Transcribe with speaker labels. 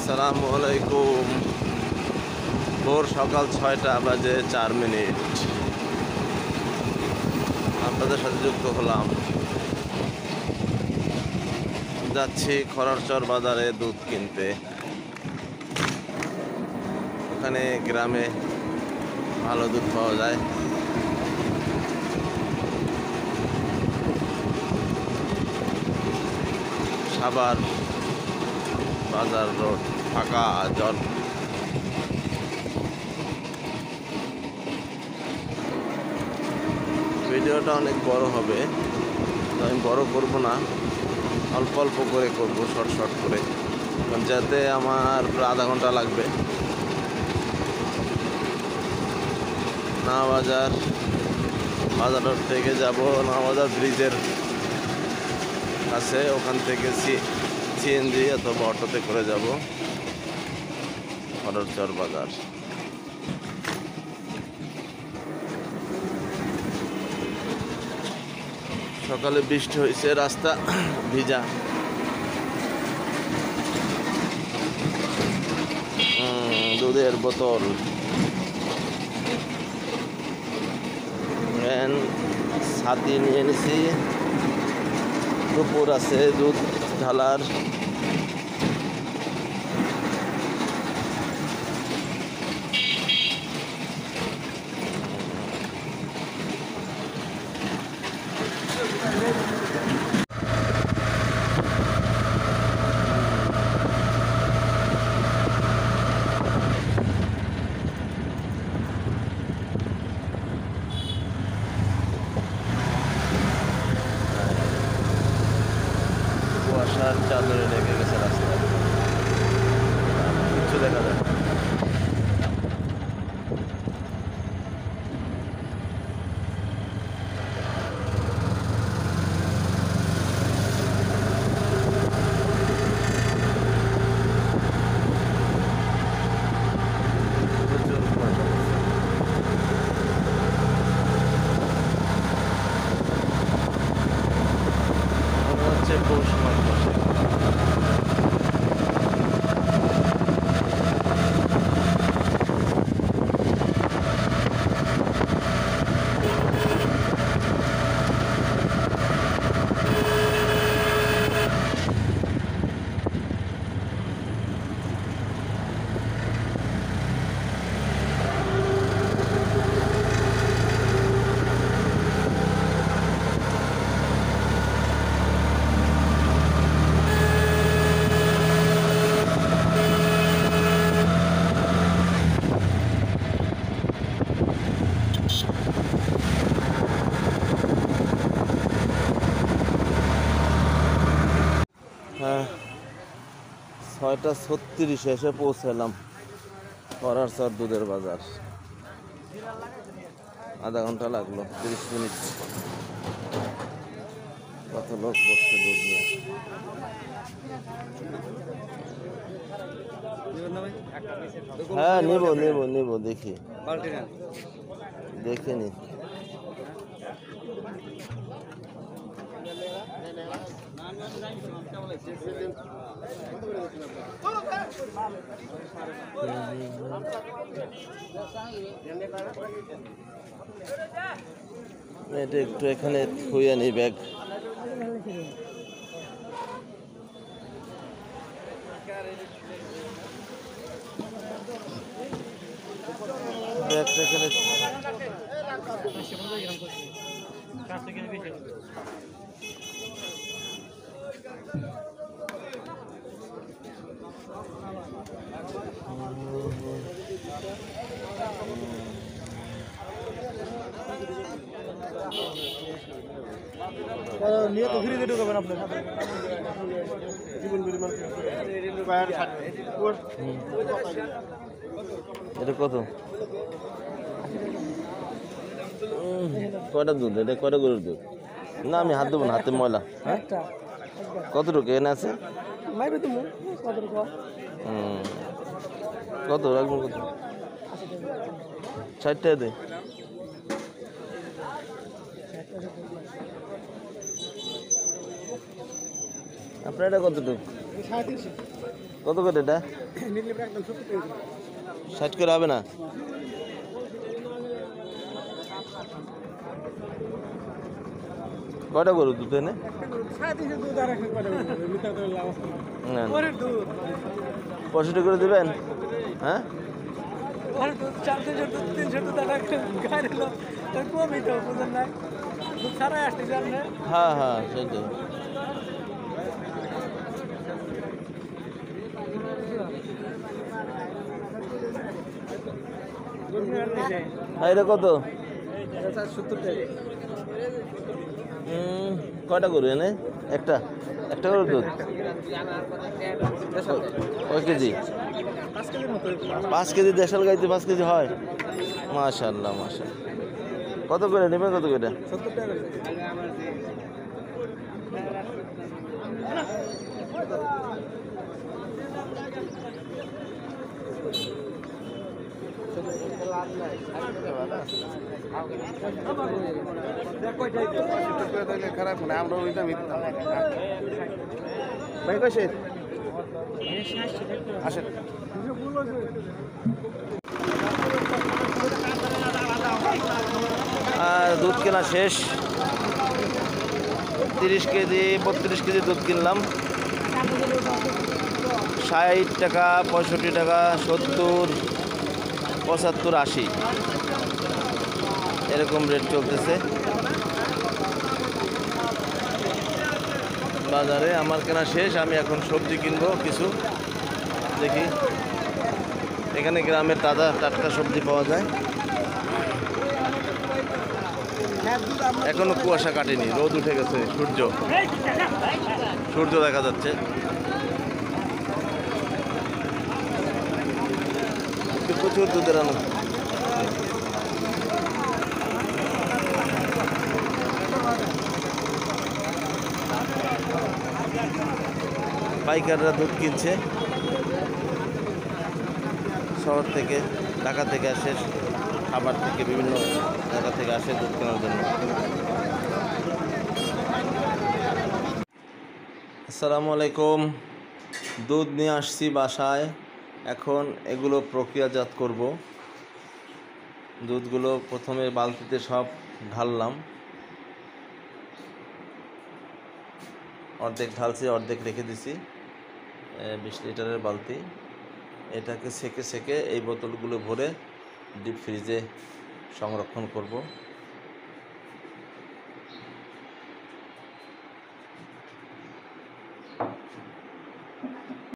Speaker 1: আসসালামু আলাইকুম। ভোর সকাল 6টা বাজে 4 মিনিট আপনাদের সাথে যুক্ত হলাম। যাচ্ছি খরচর বাজারে দুধ কিনতে। ওখানে গ্রামে ভালো দুধ পাওয়া যায়। সাভার বাজার রোড ফাঁকা জল। ভিডিওটা অনেক বড় হবে, তো আমি বড় করব না, অল্প অল্প করে করব, শর্ট শর্ট করে, যাতে আমার প্রায় আধা ঘন্টা লাগবে। বাজার থেকে যাব বাজার ব্রিজের কাছে, ওখান থেকে সিএনজি অথবা অটোতে করে যাব খরচর বাজার। সকালে বৃষ্টি হয়েছে, রাস্তা ভিজা। দুধের বোতল, ছাতি নিয়ে নিছি। দুপুর আছে দুধ ঢালার। কুয়াশার চাদরে লেগে গেছে রাস্তায়, কিছু দেখা যায়। পৌষ মাস বসে। হ্যাঁ, 6:36 এসে পৌঁছালাম খরচর দুধের বাজার। আধা ঘন্টা লাগলো, 30 মিনিট। কত লোক বসছে দুধ নিয়ে। হ্যাঁ, নেব দেখি নি। এটা একটু এখানে থুয়ে নি ব্যাগ। ব্যাগটা এখানে
Speaker 2: নিয়ে তো ফিরে যেতে হবে আপনার
Speaker 1: এটা কত? কয়টা দুধ? এটা কয়টা গরুর দুধ? না, আমি হাত দেবো না, হাতে ময়লা। কতটুকু এনে আছে? কত রাখবো? কত? 60 টাকা দে। আপনার এটা কতটুকু? কত করে এটা? 60 করে হবে না? কয়টা গরু দুধ এনে? 65 করে দেবেন? হ্যাঁ, হ্যাঁ হ্যাঁ সেটাই। এটা কত? কয়টা গরু এনে? একটা একটা গরুর দুধ কয় কেজি? 5 কেজি। দেশাল গাইতে 5 কেজি হয়? মাশাআল্লাহ মাশাআল্লাহ। কত করে নেবেন? কত করে?
Speaker 2: 70 টাকা। খারাপ না, আমরা ওইটা মিথ্যা ভাই কইছে আসেন।
Speaker 1: আর দুধ কেনা শেষ। 30 কেজি 32 কেজি দুধ কিনলাম। 60 টাকা, 65 টাকা, 70, 75, 80 এরকম রেট চলতেছে বাজারে। আমার কেনা শেষ। আমি এখন সবজি কিনবো কিছু, দেখি। এখানে গ্রামের তাজা টাটকা সবজি পাওয়া যায়। এখনো কুয়াশা কাটেনি, রোদ উঠে গেছে, সূর্য দেখা যাচ্ছে। প্রচুর দুধের আনো। পাইকাররা দুধ কিনছে শহর থেকে, ঢাকা থেকে আসে, খাবার থেকে, বিভিন্ন জায়গা থেকে আসে দুধ কেনার জন্য। আসসালামু আলাইকুম। দুধ নিয়ে আসছি বাসায়। এখন এগুলো প্রক্রিয়াজাত করব। দুধগুলো প্রথমে বালতিতে সব ঢাললাম। অর্ধেক ঢালছি, অর্ধেক রেখে দিছি। 20 লিটারের বালতি। এটাকে সেকে এই বোতলগুলো ভরে ডিপ ফ্রিজে সংরক্ষণ করব।